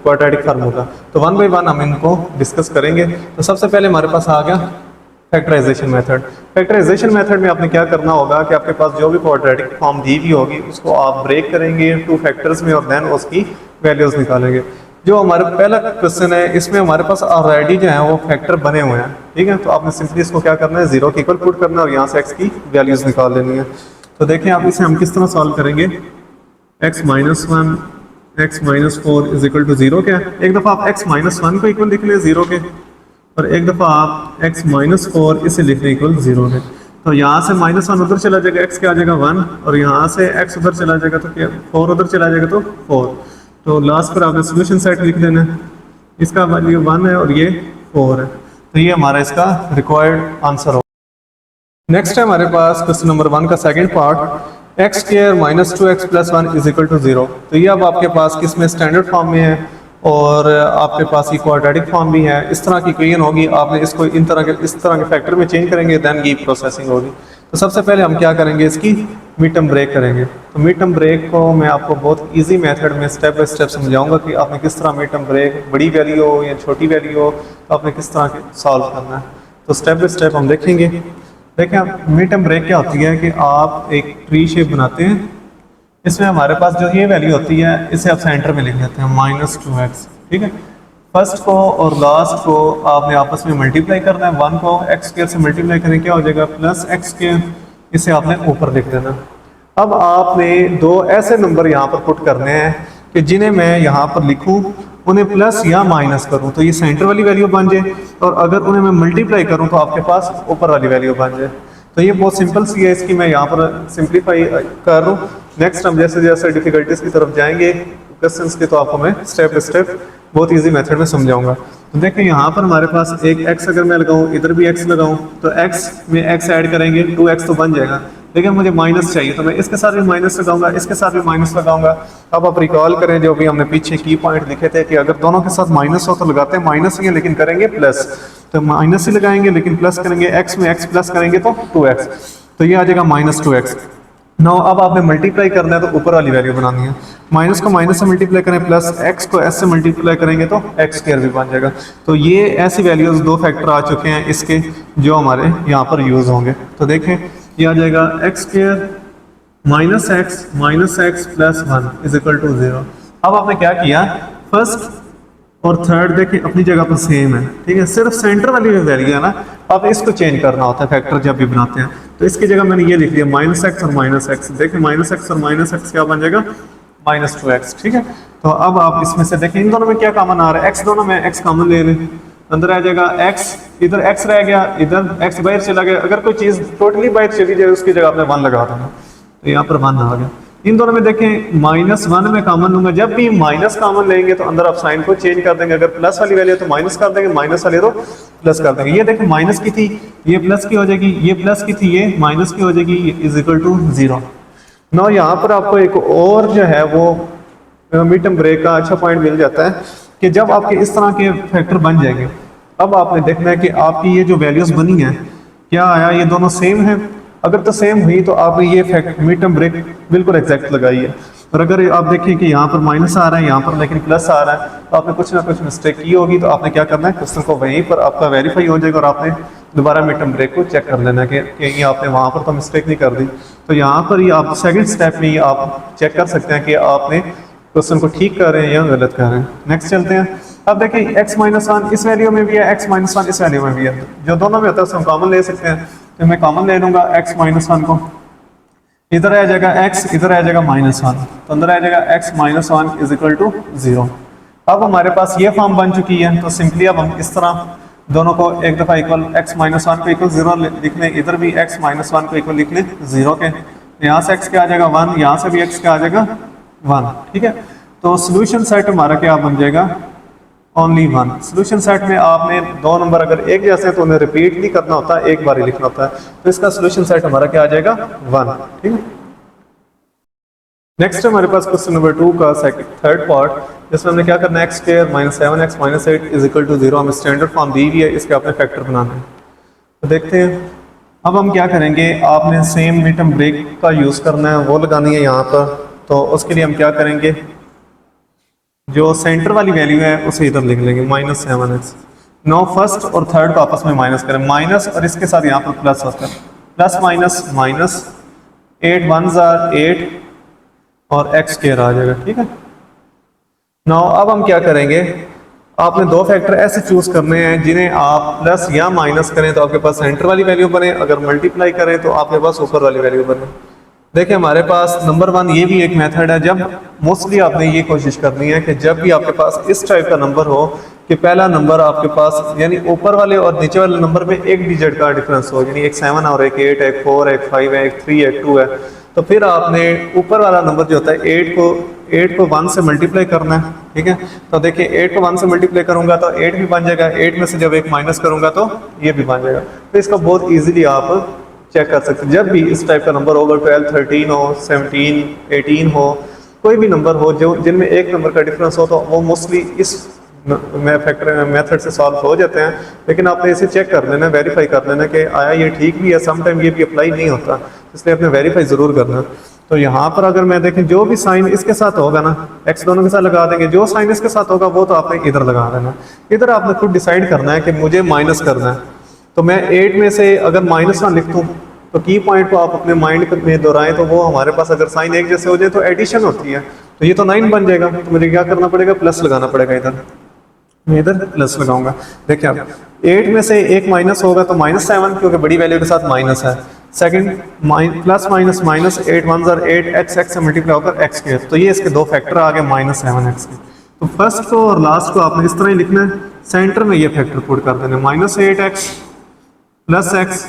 quadratic formula. तो 1 बाय 1 हम इनको डिस्कस करेंगे। तो सबसे पहले हमारे पास आ गया फैक्टराइजेशन मेथड। फैक्टराइजेशन मेथड में आपने क्या करना होगा कि आपके पास जो भी क्वाड्रेटिक फॉर्म दी हुई होगी उसको आप ब्रेक करेंगे 2 फैक्टर्स में और देन उसकी वैल्यूज निकालेंगे। जो हमारा पहला क्वेश्चन है इसमें हमारे पास ऑलरेडी जो है वो फैक्टर बने हुए हैं, ठीक है। तो आपने सिंपली इसको क्या करना है, 0 के इक्वल पुट करना है और यहाँ से x की वैल्यूज निकाल लेनी है। तो देखें आप इसे हम किस तरह सॉल्व करेंगे। x minus 1 x minus 4 is equal to 0 क्या है। एक दफ़ा आप x माइनस 1 को इक्वल लिख लें 0 के, और एक दफ़ा आप x माइनस 4 इसे लिख लें इक्वल 0 के। तो यहाँ से -1 उधर चला जाएगा, x क्या आ जाएगा 1, और यहाँ से x उधर चला जाएगा तो क्या 4 उधर चला जाएगा तो 4। तो लास्ट पर आपने सोल्यूशन सेट लिख देना है, इसका वैल्यू 1 है और ये 4 है। तो ये हमारा इसका रिक्वायर्ड आंसर होगा। नेक्स्ट है हमारे पास क्वेश्चन नंबर 1 का second part, x square minus 2x plus 1 is equal to 0। तो ये अब आपके पास किसमें स्टैंडर्ड फॉर्म में है और आपके पास ये क्वाड्रेटिक फॉर्म भी है। इस तरह की इक्वेशन होगी, आपने इसको इस तरह के फैक्टर में चेंज करेंगे, देन ये प्रोसेसिंग होगी। तो सबसे पहले हम क्या करेंगे, इसकी मिड टर्म ब्रेक करेंगे। तो मिड टर्म ब्रेक को मैं आपको बहुत इजी मेथड में स्टेप बाय स्टेप समझाऊंगा कि आपने किस तरह मिड टर्म ब्रेक, बड़ी वैल्यू हो या छोटी वैल्यू हो, तो आपने किस तरह सॉल्व करना है। तो स्टेप बाय स्टेप हम देखेंगे। देखें आप मिड टर्म ब्रेक क्या होती है कि आप एक ट्री शेप बनाते हैं, इसमें हमारे पास जो ये वैल्यू होती है इसे आप सेंटर में लिख देते हैं -2x, ठीक है। फर्स्ट को और लास्ट को आपने आपस में मल्टीप्लाई करना है, 1 को x स्क्वायर से मल्टीप्लाई करें क्या हो जाएगा प्लस x स्क्वायर, इसे आपने ऊपर लिख देना। अब आपने 2 ऐसे नंबर यहाँ पर पुट करने हैं कि जिन्हें मैं यहाँ पर लिखूँ उन्हें प्लस या माइनस करूँ तो ये सेंटर वाली वैल्यू बन जाए, और अगर उन्हें मैं मल्टीप्लाई करूँ तो आपके पास ऊपर वाली वैल्यू बन जाए। तो ये बहुत सिंपल सी है, इसकी मैं यहाँ पर सिंप्लीफाई कर रहा हूँ। नेक्स्ट हम जैसे जैसे डिफिकल्टीज की तरफ जाएंगे क्वेश्चंस के, तो आपको मैं स्टेप बाय स्टेप बहुत इजी मेथड में समझाऊंगा। तो देखिए यहाँ पर हमारे पास एक x अगर मैं लगाऊं, इधर भी x लगाऊं, तो x में x ऐड करेंगे 2x तो बन जाएगा, लेकिन मुझे माइनस चाहिए तो मैं इसके साथ भी माइनस लगाऊंगा, इसके साथ भी माइनस लगाऊंगा। अब आप रिकॉल करें जो भी हमने पीछे की पॉइंट लिखे थे कि अगर दोनों के साथ माइनस हो तो लगाते हैं माइनस ही है लेकिन करेंगे प्लस, तो माइनस ही लगाएंगे लेकिन प्लस करेंगे, x में x प्लस करेंगे तो 2x, तो ये आ जाएगा -2x। नो अब आपने मल्टीप्लाई करना है तो ऊपर वाली वैल्यू बनानी है, माइनस को माइनस से मल्टीप्लाई करें प्लस x को s से मल्टीप्लाई करेंगे तो x स्क्वायर भी बन जाएगा। तो ये ऐसी वैल्यूज 2 फैक्टर आ चुके हैं इसके जो हमारे यहाँ पर यूज होंगे। तो देखें ये आ जाएगा x square -x plus 1 is equal to 0। अब आपने क्या किया, फर्स्ट और थर्ड देखिए अपनी जगह पर सेम है, ठीक है, सिर्फ सेंटर वाली वैल्यू है ना, अब इसको चेंज करना होता है फैक्टर जब भी बनाते हैं। तो इसकी जगह मैंने ये लिख दिया -x और -x, देखिए -x और -x क्या बन जाएगा -2x, ठीक है। तो अब आप इसमें से देखिए इन दोनों में क्या कॉमन आ रहा है, x दोनों में x कॉमन ले लें, अंदर आ जाएगा x, इधर x रह गया, इधर x बाहर चला गया। अगर कोई चीज टोटली बाहर चली जाए उसकी जगह आपने 1 लगा देना, तो यहाँ पर 1 आ गया। इन दोनों में देखें -1 में कॉमन लूंगा, जब भी माइनस कॉमन लेंगे तो अंदर आप साइन को चेंज कर देंगे, अगर प्लस वाली वैल्यू तो माइनस कर देंगे, माइनस वाली तो प्लस कर देंगे। ये देखें माइनस की थी ये प्लस की हो जाएगी, ये प्लस की थी ये माइनस की हो जाएगी, इज इक्वल टू 0। ना यहाँ पर आपको एक और जो है वो मिड टर्म ब्रेक का अच्छा पॉइंट मिल जाता है कि जब आपके इस तरह के फैक्टर बन जाएंगे, अब आपने देखना है कि आपकी ये जो वैल्यूज बनी है क्या आया, ये दोनों सेम है। अगर तो सेम हुई तो आप ये फैक्ट मिड टर्म ब्रेक बिल्कुल एग्जैक्ट लगाइए, और अगर आप देखें कि यहाँ पर माइनस आ रहा है यहाँ पर लेकिन प्लस आ रहा है तो आपने कुछ ना कुछ मिस्टेक की होगी, तो आपने क्या करना है क्वेश्चन को वहीं पर आपका वेरीफाई हो जाएगा और आपने दोबारा मिड टर्म ब्रेक को चेक कर लेना कि ये आपने वहाँ पर तो मिस्टेक नहीं कर दी। तो यहाँ पर ही आप सेकंड स्टेप में ही आप चेक कर सकते हैं कि आपने क्वेश्चन को ठीक कर रहे हैं या गलत कर रहे हैं। नेक्स्ट चलते हैं। अब देखिए x-1 इस वैल्यू में भी है, x-1 इस वैल्यू में भी है, जो दोनों में होता है उसे हम कॉमन ले सकते हैं। तो मैं कॉमन ले लूंगा x-1 को, इधर आ जाएगा x, इधर आ जाएगा -1, तो अंदर आ जाएगा x-1 इज इक्वल टू 0। अब हमारे पास ये फॉर्म बन चुकी है, तो सिंपली अब हम इस तरह दोनों को एक दफा इक्वल x-1 को इक्वल 0 लिख लें, इधर भी x-1 को इक्वल लिख लें 0 के, यहाँ से x क्या आ जाएगा 1, यहाँ से भी x क्या आ जाएगा 1, ठीक है। तो सोल्यूशन सेट हमारा क्या बन जाएगा ओनली 1। सोल्यूशन सेट में आपने 2 नंबर अगर एक जैसे हैं तो उन्हें रिपीट नहीं करना होता, एक बार ही लिखना होता है। तो इसका सोल्यूशन सेट हमारा क्या आ जाएगा 1, ठीक है। नेक्स्ट हमारे पास क्वेश्चन नंबर 2 का थर्ड पार्ट, जिसमें हमने क्या करना है x² -7x -8 is equal to 0। हमें स्टैंडर्ड फॉर्म दी हुई है, इसके आपने फैक्टर बनाना है। तो देखते हैं अब हम क्या करेंगे, आपने सेम मिड टर्म ब्रेक का यूज़ करना है, वो लगानी है यहाँ पर। तो उसके लिए हम क्या करेंगे, जो सेंटर वाली वैल्यू है उसे इधर लिख लेंगे -7x। नो फर्स्ट और थर्ड को आपस में माइनस करें, माइनस और इसके साथ यहाँ पर प्लस होता है, प्लस माइनस माइनस, 8 1 8 और x स्क्वायर आ जाएगा, ठीक है। नो अब हम क्या करेंगे, आपने दो फैक्टर ऐसे चूज करने हैं जिन्हें आप प्लस या माइनस करें तो आपके पास सेंटर वाली वैल्यू बने, अगर मल्टीप्लाई करें तो आपके पास ऊपर वाली वैल्यू बने। देखिए हमारे पास नंबर 1 ये भी एक मेथड है, जब मोस्टली आपने ये कोशिश करनी है कि जब भी आपके पास इस टाइप का नंबर हो कि पहला नंबर आपके पास यानी ऊपर वाले और नीचे वाले नंबर में एक डिजिट का डिफरेंस हो, यानी एक 7 और एक 8, एक 4, एक 5 है, एक 3, एक 2 है, तो फिर आपने ऊपर वाला नंबर जो होता है 8 को 1 से मल्टीप्लाई करना है, ठीक है। तो देखिए 8 को 1 से मल्टीप्लाई करूंगा तो 8 भी बन जाएगा, 8 में से जब एक माइनस करूंगा तो ये भी बन जाएगा। तो इसका बहुत इजीली आप चेक कर सकते हैं। जब भी इस टाइप का नंबर होगा, 12 13 हो, 17 18 हो, कोई भी नंबर हो जो जिनमें एक नंबर का डिफरेंस हो, तो वो मोस्टली इस फैक्टर मेथड से सॉल्व हो जाते हैं। लेकिन आपने इसे चेक कर लेना, वेरीफाई कर लेना कि आया ये ठीक भी है, समटाइम ये भी अप्लाई नहीं होता, इसलिए आपने वेरीफाई ज़रूर करना। तो यहाँ पर अगर मैं देखें जो भी साइन इसके साथ होगा ना, एक्स दोनों के साथ लगा देंगे, जो साइन इसके साथ होगा वो तो आपने इधर लगा देना। इधर आपने खुद डिसाइड करना है कि मुझे माइनस करना है। तो मैं 8 में से अगर -1 लिख दूँ तो की पॉइंट को आप अपने माइंड में दोहराएं तो वो हमारे पास अगर साइन एक जैसे हो जाए तो एडिशन होती है, तो ये तो 9 बन जाएगा, तो मुझे क्या करना पड़ेगा, प्लस लगाना पड़ेगा। इधर मैं इधर प्लस लगाऊंगा। देखिए आप 8 में से एक माइनस होगा तो -7, क्योंकि बड़ी वैल्यू के साथ माइनस है। Second plus minus minus, 8 1 8 x से मल्टीप्लाई होकर x स्क्वायर, तो ये इसके दो फैक्टर आ गए -7x के। तो फर्स्ट को और लास्ट को आपने इस तरह ही लिखना है, सेंटर में ये फैक्टर पुट कर देना, -8x plus x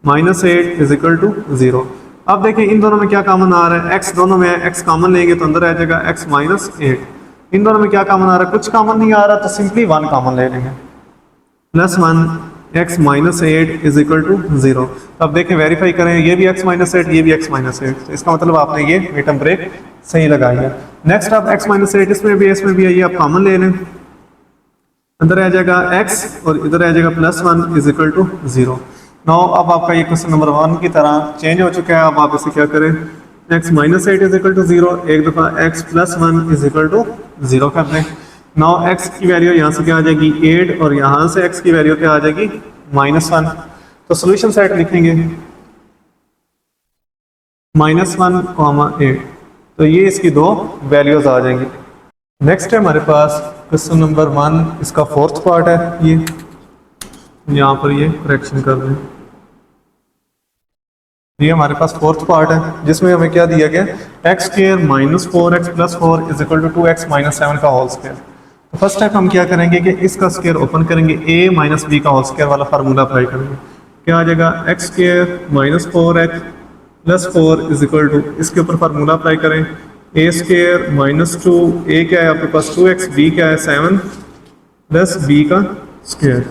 -8 is equal to 0। अब देखिए इन दोनों में क्या कॉमन आ रहा है, x दोनों में है, x कॉमन लेंगे तो अंदर आ जाएगा x -8। इन दोनों में क्या कॉमन आ रहा है, कुछ कॉमन नहीं आ रहा तो सिंपली 1 कॉमन ले लेंगे, +1 x -8 इज इक्वल टू 0। अब देखें वेरीफाई करें, ये भी x -8, ये भी x -8, तो इसका मतलब आपने ये मिड टर्म ब्रेक सही लगाई है। नेक्स्ट आप x -8 इसमें भी है, ये आप कॉमन ले लें, अंदर आ जाएगा x और इधर आ जाएगा +1 इज इक्वल टू 0। नाउ अब आपका ये क्वेश्चन नंबर 1 की तरह चेंज हो चुका है। अब आप इसे क्या करें, x -8 इज इक्वल टू 0, एक दफ़ा x +1 इज इक्वल टू 0 कर दें। नाउ x की वैल्यू यहाँ से क्या आ जाएगी 8 और यहाँ से x की वैल्यू क्या आ जाएगी -1। तो सोल्यूशन सेट लिखेंगे -1, 8, तो ये इसकी दो वैल्यूज आ जाएंगी। नेक्स्ट है हमारे पास क्वेश्चन नंबर 1, इसका 4th पार्ट है, ये यहाँ पर ये करेक्शन कर दें। ये हमारे पास 4th पार्ट है जिसमें हमें क्या दिया गया, x square -4x + 4 is equal to 2x - 7 का होल स्क्वायर। तो फर्स्ट स्टेप हम क्या करेंगे कि इसका स्क्वायर ओपन करेंगे, a - b का होल स्क्वायर वाला फार्मूला अप्लाई करेंगे। क्या आ जाएगा, x square -4x + 4 is equal to, इसके ऊपर फार्मूला अप्लाई करें, a स्क्वायर -2, a क्या है आपके पास 2x, b क्या है 7 प्लस b का स्क्वायर।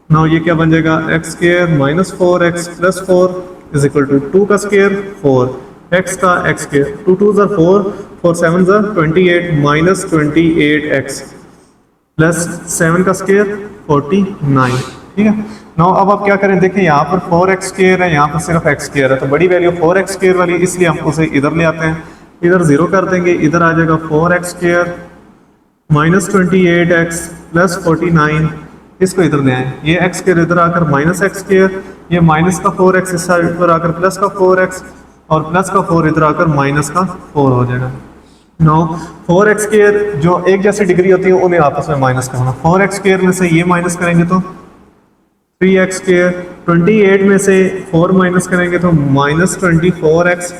नाउ ये क्या बन जाएगा, x square -4x + 4 is equal to 2 का स्क्वायर 4, x का x स्क्वायर, 2 2 ज़ा 4, 4 7 ज़ा 28 -28x प्लस 7 का स्क्वायर 49, ठीक है। नाउ अब आप क्या करें, देखिए यहाँ पर 4x स्क्वायर है, यहाँ पर सिर्फ x स्क्वायर है, तो बड़ी वैल्यू 4x स्क्वायर वाली, इसलिए हम उसे इधर ले आते हैं, इधर 0 कर देंगे, इधर आ जाएगा 4x स्क्वायर -28x प्लस 49, इसको इधर ले आए, ये x स्क्वायर इधर आकर -x स्क्वायर, ये माइनस का 4x इस साइड पर आकर प्लस का 4x और प्लस का 4 इधर आकर माइनस का 4 हो जाएगा। नो 4x स्क्वायर जो एक जैसी डिग्री होती है उन्हें आपस में माइनस करना, 4x स्क्वायर में से ये माइनस करेंगे तो 3x स्क्वायर, 28 में से 4 माइनस करेंगे तो -24x,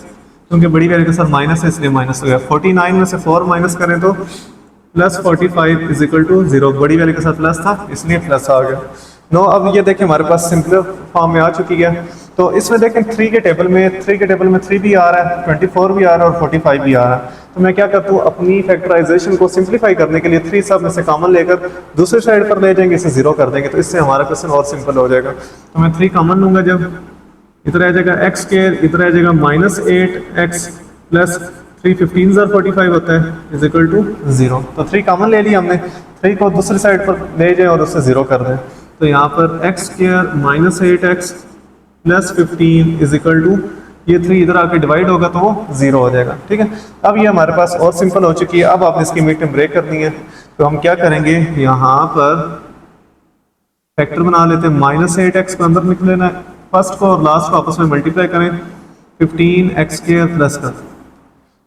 क्योंकि बड़ी वैल्यू के साथ माइनस है इसलिए माइनस हो गया। 49 में से 4 माइनस करें तो +45 इज इक्वल टू 0, बड़ी वैल्यू के साथ प्लस था इसलिए प्लस आ गया। नो अब ये देखें हमारे पास सिंपल फॉर्म में आ चुकी है। तो इसमें देखें 3 के टेबल में 3 भी आ रहा है, 24 भी आ रहा है और 45 भी आ रहा है। तो मैं क्या करता हूँ, अपनी फैक्टराइजेशन को सिंप्लीफाई करने के लिए 3 सब में से कॉमन लेकर दूसरे साइड पर ले जाएंगे, इसे 0 कर देंगे, तो इससे हमारा क्वेश्चन और सिंपल हो जाएगा। तो मैं 3 कॉमन लूंगा, जब इधर आ जाएगा x स्क्वायर, इधर आ जाएगा -8x प्लस 3 15 ज़ा 45 होता है इज इक्वल टू 0। तो 3 कॉमन ले लिया हमने, 3 को दूसरी साइड पर ले जाए और उससे 0 कर दें। तो यहाँ पर x square -8x plus 15 is equal to, ये 3 इधर आके डिवाइड होगा तो वो 0 हो जाएगा। ठीक है, अब ये हमारे पास और सिंपल हो चुकी है। अब आपने इसकी मिड टर्म ब्रेक करनी है, तो हम क्या करेंगे, यहाँ पर फैक्टर बना लेते हैं। -8x को अंदर निकल लेना है, फर्स्ट को और लास्ट को आपस में मल्टीप्लाई करें 15x² प्लस का।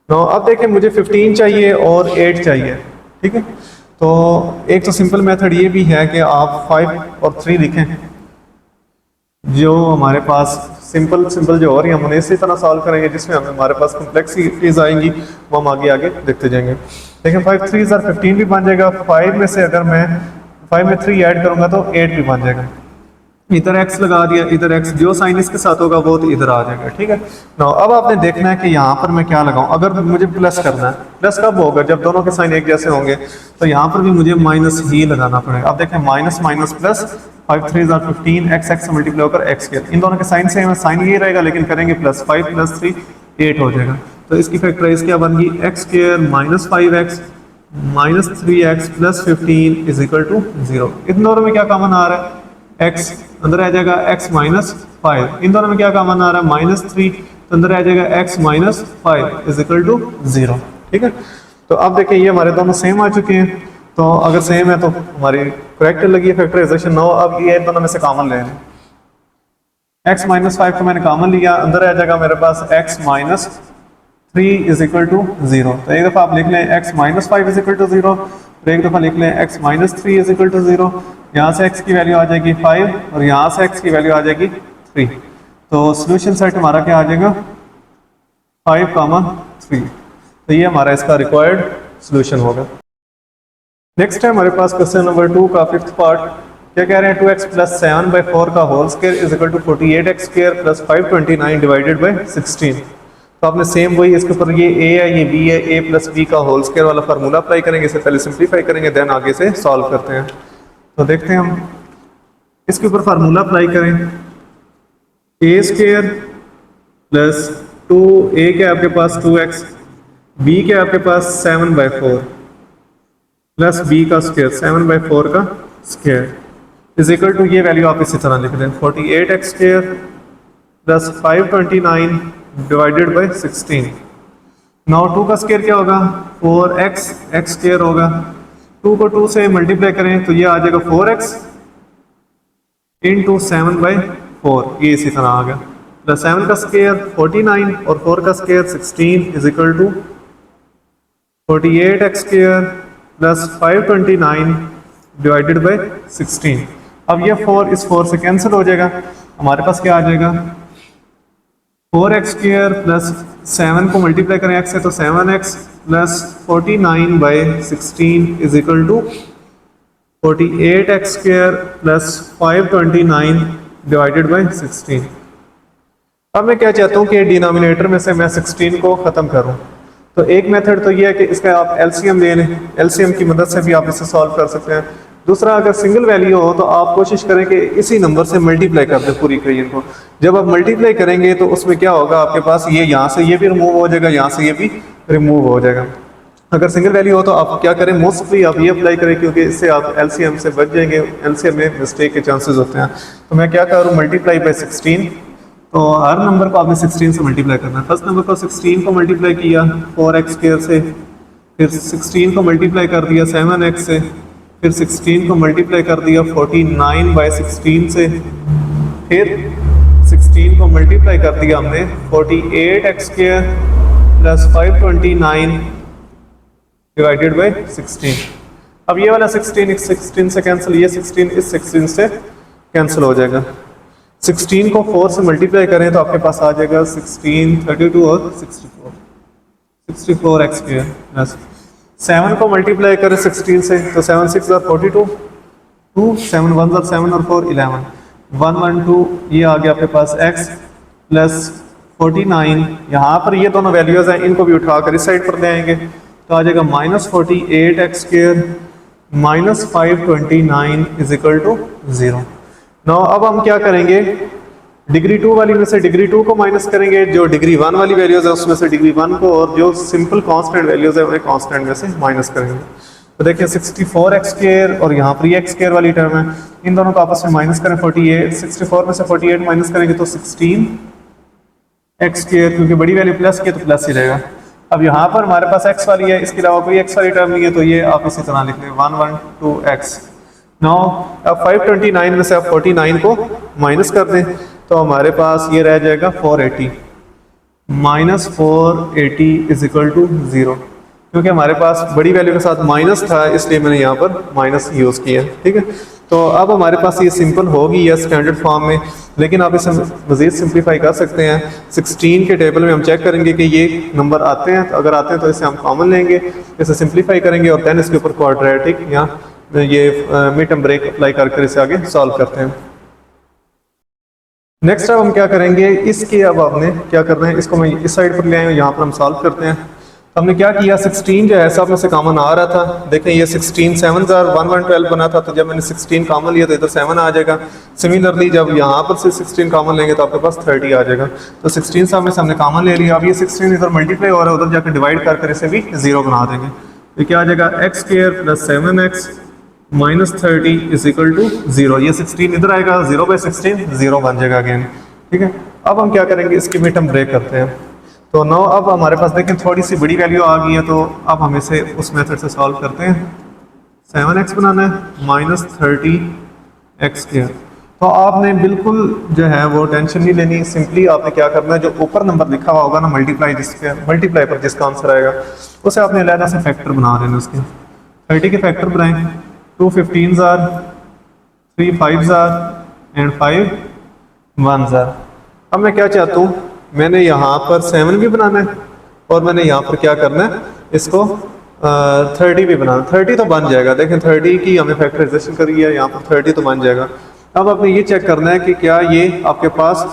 तो अब देखें, मुझे 15 चाहिए और 8 चाहिए। ठीक है, तो एक तो सिंपल मेथड ये भी है कि आप 5 और 3 लिखें, जो हमारे पास सिंपल जो हो रही है हम उन्हें इसी तरह सॉल्व करेंगे, जिसमें हमारे पास कॉम्प्लेक्सिटीज आएंगी, वो हम आगे आगे देखते जाएंगे। लेकिन 5 3 15 भी बन जाएगा। 5 में से अगर मैं 5 में 3 ऐड करूंगा तो 8 भी बन जाएगा। इधर x लगा दिया, इधर x जो साइन इसके साथ होगा वो तो इधर आ जाएगा। ठीक है, ना अब आपने देखना है कि यहाँ पर मैं क्या लगाऊं। अगर मुझे प्लस करना है, प्लस कब होगा, जब दोनों के साइन एक जैसे होंगे, तो यहाँ पर भी मुझे माइनस ही लगाना पड़ेगा। अब देखें, minus minus plus, 5 3 15, x multiply होकर x², इन दोनों के साइन सेम है, साइन ये रहेगा लेकिन करेंगे प्लस, 5 + 3 8 हो जाएगा। तो इसकी फैक्टराइज क्या बन गई, x² - 5x - 3x + 15 is equal to 0। इन दोनों में क्या कॉमन आ रहा है, x अंदर आ जाएगा, x - 5। इन दोनों में क्या कॉमन आ रहा है, -3, तो अंदर आ जाएगा x - 5 इज इक्वल टू 0। ठीक है, तो अब देखिए ये हमारे दोनों सेम आ चुके हैं। तो अगर सेम है तो हमारी करेक्ट लगी है फैक्टराइजेशन। नो, अब ये दोनों में से कॉमन ले लें। x - 5 को मैंने कॉमन लिया, अंदर आ जाएगा मेरे पास x - 3 इज इक्वल टू 0। तो एक दफ़ा आप लिख लें x - 5 इज इक्वल टू 0, और एक दफ़ा लिख लें x - 3 इज इक्वल टू 0। यहाँ से x की वैल्यू आ जाएगी 5 और यहाँ से x की वैल्यू आ जाएगी 3। तो सोल्यूशन सेट हमारा क्या आ जाएगा, 5, 3। तो ये हमारा इसका रिक्वायर्ड सोल्यूशन होगा। नेक्स्ट है हमारे पास क्वेश्चन नंबर 2 का 5th पार्ट। क्या कह रहे हैं, 2x + 7/4 का whole square is equal to 48x² + 529 divided by 16। तो आपने सेम वही, इसके ऊपर ये a है, ये b है, a + b का होल स्क्वायर वाला फार्मूला अप्लाई करेंगे। इसे पहले सिंप्लीफाई करेंगे, देन आगे से सॉल्व करते हैं। तो देखते हैं हम इसके ऊपर फार्मूला अप्लाई करें, a² + 2a क्या आपके पास 2x, b क्या आपके पास 7/4 प्लस b का स्क्वायर 7/4 का स्क्वायर इज इक्वल टू, ये वैल्यू आप इसी तरह लिख दें, 48x² + 529 डिवाइडेड बाय 16। नाउ 2 का स्क्वायर क्या होगा, 4x x² होगा। 2 को 2 से मल्टीप्लाई करें तो ये आ जाएगा 4x × 7/4, ये इसी तरह आ गया, प्लस 7 का स्क्वायर 49 और 4 का square 16 is equal to 48x² + 529 divided by 16। अब ये 4 इस 4 से कैंसिल हो जाएगा, हमारे पास क्या आ जाएगा, 4x² + 7 को मल्टीप्लाई करें x से तो 7x + 49/16 is equal to 48x² + 529 divided by 16। अब मैं क्या चाहता हूँ कि डिनोमिनेटर में से मैं 16 को ख़त्म करूँ। तो एक मेथड तो ये है कि इसका आप एलसीएम ले लें, एलसीएम की मदद से भी आप इसे सॉल्व कर सकते हैं। दूसरा, अगर सिंगल वैल्यू हो तो आप कोशिश करें कि इसी नंबर से मल्टीप्लाई कर दें पूरी इक्वेशन को। जब आप मल्टीप्लाई करेंगे तो उसमें क्या होगा, आपके पास ये यहाँ से ये भी रिमूव हो जाएगा, यहाँ से ये भी रिमूव हो जाएगा। अगर सिंगल वैल्यू हो तो आप क्या करें, मोस्टली आप ये अप्लाई करें, क्योंकि इससे आप एलसीएम से बच जाएंगे, एलसीएम में मिस्टेक के चांसेस होते हैं। तो मैं क्या करूँ, मल्टीप्लाई बाय 16। तो हर नंबर को आपने 16 से मल्टीप्लाई करना है। फर्स्ट नंबर को 16 को मल्टीप्लाई किया 4x² से, फिर 16 को मल्टीप्लाई कर दिया 7x से, फिर 16 को मल्टीप्लाई कर दिया 49/16 से, फिर 16 को मल्टीप्लाई कर दिया हमने 48x² + 529 डिवाइडेड बाय 16। अब ये वाला 16 इस 16 से कैंसिल, ये 16 इस 16 से कैंसिल हो जाएगा। 16 को 4 से मल्टीप्लाई करें तो आपके पास आ जाएगा 16, 32 और 64x² प्लस 7 को मल्टीप्लाई करें 16 से तो 7 6 42, 2 7 1 7 और 4 11, 112 ये आ गया आपके पास x प्लस 49। यहाँ पर ये दोनों वैल्यूज हैं, इनको भी उठाकर इस साइड पर ले आएंगे तो आ जाएगा -48x² - 529 is equal to 0। Now अब हम क्या करेंगे, डिग्री 2 वाली में से डिग्री 2 को माइनस करेंगे, जो डिग्री 1 वाली वैल्यूज है उसमें से डिग्री 1 को, और जो सिंपल कांस्टेंट वैल्यूज है उन्हें कांस्टेंट में से माइनस करेंगे। तो देखिए 64x² और यहाँ पर ये x² वाली टर्म है, इन दोनों को आपस में माइनस करें 48, 64 में से 48 माइनस करेंगे तो 16x², क्योंकि बड़ी वैल्यू प्लस की तो प्लस ही रहेगा। अब यहाँ पर हमारे पास x वाली है, इसके अलावा कोई x वाली टर्म नहीं है, तो ये आप इसी तरह लिख लें 112x। नाउ अब 529 में से आप 49 को माइनस कर दें तो हमारे पास ये रह जाएगा 480, माइनस 480 इज इक्वल टू 0, क्योंकि हमारे पास बड़ी वैल्यू के साथ माइनस था इसलिए मैंने यहाँ पर माइनस यूज़ किया। ठीक है, तो अब हमारे पास ये सिंपल होगी या स्टैंडर्ड फॉर्म में, लेकिन आप इसे मज़ीद सिंप्लीफाई कर सकते हैं। 16 के टेबल में हम चेक करेंगे कि ये नंबर आते हैं, तो अगर आते हैं तो इसे हम कॉमन लेंगे, इसे सिंप्लीफाई करेंगे और दैन इसके ऊपर क्वाड्रेटिक या ये मिड टर्म ब्रेक अप्लाई करके इसे आगे सॉल्व करते हैं। नेक्स्ट अब हम क्या करेंगे, इसके अब आपने क्या करना है, इसको मैं इस साइड पर ले आए, यहाँ पर हम सॉल्व करते हैं। हमने क्या किया, 16 जो है सब में से कॉमन आ रहा था, देखें ये 16 7 1112 बना था, तो जब मैंने 16 कॉमन लिया तो इधर 7 आ जाएगा। सिमिलरली जब यहाँ पर से 16 कॉमन लेंगे तो आपके पास 30 आ जाएगा। तो 16 सब में से हमने कॉमन ले लिया। अब ये 16 इधर मल्टीप्लाई हो रहा है, उधर जाकर डिवाइड कर इसे भी 0 बना देंगे। तो क्या आ जाएगा x² + 7x minus 30 is equal to 0। ये 16 इधर आएगा, 0/16 0 बन जाएगा अगेन। ठीक है, अब हम क्या करेंगे, इसकी मिड टर्म ब्रेक करते हैं। तो नो अब हमारे पास देखें थोड़ी सी बड़ी वैल्यू आ गई है, तो अब हम इसे उस मेथड से सॉल्व करते हैं। 7x बनाना है माइनस 30x²। तो आपने बिल्कुल जो है वो टेंशन नहीं लेनी, सिंपली आपने क्या करना है, जो ऊपर नंबर लिखा हुआ होगा ना मल्टीप्लाई पर जिसका आंसर आएगा उसे आपने अलग से फैक्टर बना देना। उसके 30 के फैक्टर बनाएं, 2 15s are, 3 5s are and 5 1s are। अब मैं क्या चाहता हूँ, मैंने यहाँ पर 7 भी बनाना है और मैंने यहाँ पर क्या करना है, इसको 30 भी बनाना। 30 तो बन जाएगा, देखें 30 की हमें फैक्टराइजेशन करी है, यहाँ पर 30 तो बन जाएगा। अब आपने ये चेक करना है कि क्या ये आपके पास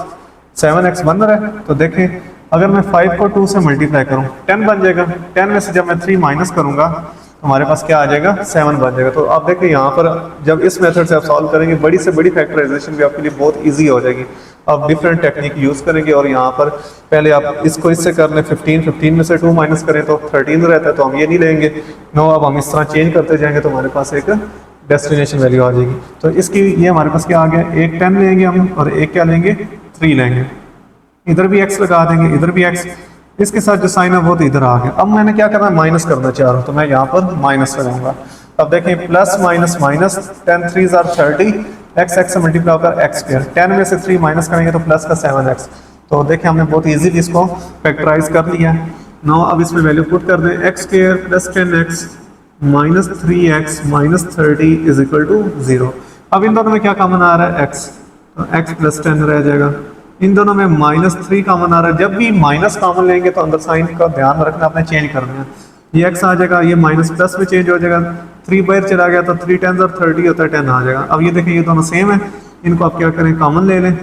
7x बन रहा है। तो देखें अगर मैं 5 को 2 से मल्टीप्लाई करूँ 10 बन जाएगा। 10 में से जब मैं 3 माइनस करूँगा तो हमारे पास क्या आ जाएगा, 7 बन जाएगा। तो आप देखें यहाँ पर जब इस मेथड से आप सॉल्व करेंगे, बड़ी से बड़ी फैक्टराइजेशन भी आपके लिए बहुत ईजी हो जाएगी। आप डिफरेंट टेक्निक यूज़ करेंगे और यहाँ पर पहले आप इसको इससे कर लें, 15 में से 2 माइनस करें तो 13 रहता है, तो हम ये नहीं लेंगे। नो, अब हम इस तरह चेंज करते जाएंगे तो हमारे पास एक डेस्टिनेशन वैल्यू आ जाएगी। तो इसकी ये हमारे पास क्या आ गया, एक 10 लेंगे हम और एक क्या लेंगे, 3 लेंगे। इधर भी x लगा देंगे, इधर भी x, इसके साथ जो साइन है वो तो इधर आ गया। अब मैंने क्या करना है, माइनस करना चाह रहा हूँ, तो मैं यहाँ पर माइनस लगाऊंगा। अब देखें plus minus minus, 10 3s are 30, x से मल्टीप्लाई होकर x²। 10 में से 3 माइनस करेंगे तो प्लस का 7x। तो देखें हमने बहुत इजीली इसको फैक्टराइज कर लिया है। नो, अब इसमें वैल्यू पुट कर दें, x² + 10x minus 3x minus 30 is equal to 0। अब इन दोनों में क्या कॉमन आ रहा है, x, तो x + 10 रह जाएगा। इन दोनों में -3 कॉमन आ रहा है। जब भी माइनस कॉमन लेंगे तो अंदर साइन का ध्यान रखना, आपने चेंज करना है। ये x आ जाएगा, ये माइनस प्लस में चेंज हो जाएगा। 3 बाहर चला गया तो 3 10s are 30 होता है, 10 आ जाएगा। अब ये देखें ये दोनों सेम है, इनको आप क्या करें, कॉमन ले लें,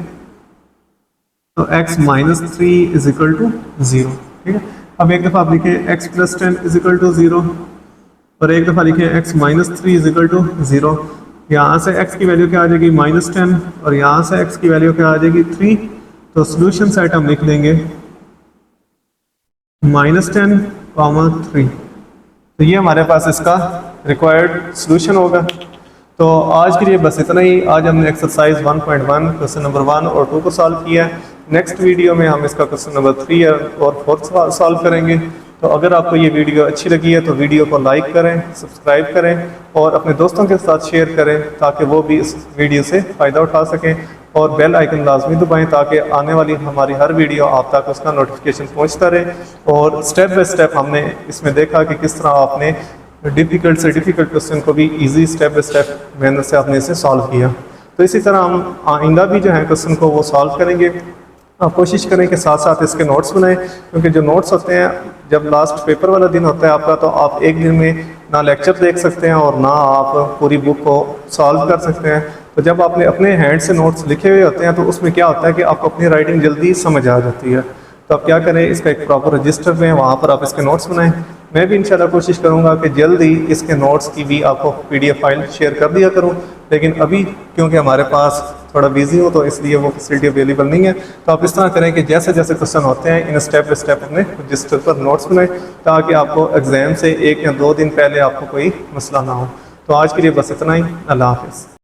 तो x - 3 इज इक्वल टू 0। ठीक है, अब एक दफ़ा आप लिखे x + 10 इज इक्वल टू 0 और एक दफ़ा लिखे x - 3 इज इक्वल टू 0। यहाँ से x की वैल्यू क्या आ जाएगी, -10 और यहाँ से x की वैल्यू क्या आ जाएगी, 3। तो सोल्यूशन सेट हम लिख लेंगे -10, 3। तो ये हमारे पास इसका रिक्वायर्ड सोल्यूशन होगा। तो आज के लिए बस इतना ही। आज हमने एक्सरसाइज 1.1 क्वेश्चन नंबर 1 और 2 को सॉल्व किया है। नेक्स्ट वीडियो में हम इसका क्वेश्चन नंबर 3 और 4 सॉल्व करेंगे। तो अगर आपको ये वीडियो अच्छी लगी है तो वीडियो को लाइक करें, सब्सक्राइब करें और अपने दोस्तों के साथ शेयर करें ताकि वो भी इस वीडियो से फ़ायदा उठा सकें। और बेल आइकन लाजमी दबाएं ताकि आने वाली हमारी हर वीडियो आप तक उसका नोटिफिकेशन पहुंचता रहे। और स्टेप बाय स्टेप हमने इसमें देखा कि किस तरह आपने डिफ़िकल्ट से डिफ़िकल्ट क्वेश्चन को भी इजी स्टेप बाय स्टेप मेहनत से आपने इसे सॉल्व किया। तो इसी तरह हम आइंदा भी जो है क्वेश्चन को वो सॉल्व करेंगे। आप कोशिश करें कि साथ साथ इसके नोट्स बनाएं, क्योंकि जो नोट्स होते हैं जब लास्ट पेपर वाला दिन होता है आपका, तो आप एक दिन में ना लेक्चर देख सकते हैं और ना आप पूरी बुक को सॉल्व कर सकते हैं। तो जब आपने अपने हैंड से नोट्स लिखे हुए होते हैं तो उसमें क्या होता है कि आपको अपनी राइटिंग जल्दी समझ आ जाती है। तो आप क्या करें, इसका एक प्रॉपर रजिस्टर में वहाँ पर आप इसके नोट्स बनाएं। मैं भी इंशाल्लाह कोशिश करूँगा कि जल्दी इसके नोट्स की भी आपको PDF फाइल शेयर कर दिया करूँ। लेकिन अभी क्योंकि हमारे पास थोड़ा बिजी हूँ तो इसलिए वो फैसिलिटी अवेलेबल नहीं है। तो आप इस तरह करें कि जैसे जैसे क्वेश्चन होते हैं इन स्टेप बाई स्टेप अपने रजिस्टर पर नोट्स बनाएं, ताकि आपको एग्जाम से 1 या 2 दिन पहले आपको कोई मसला ना हो। तो आज के लिए बस इतना ही। अल्लाह हाफिज़।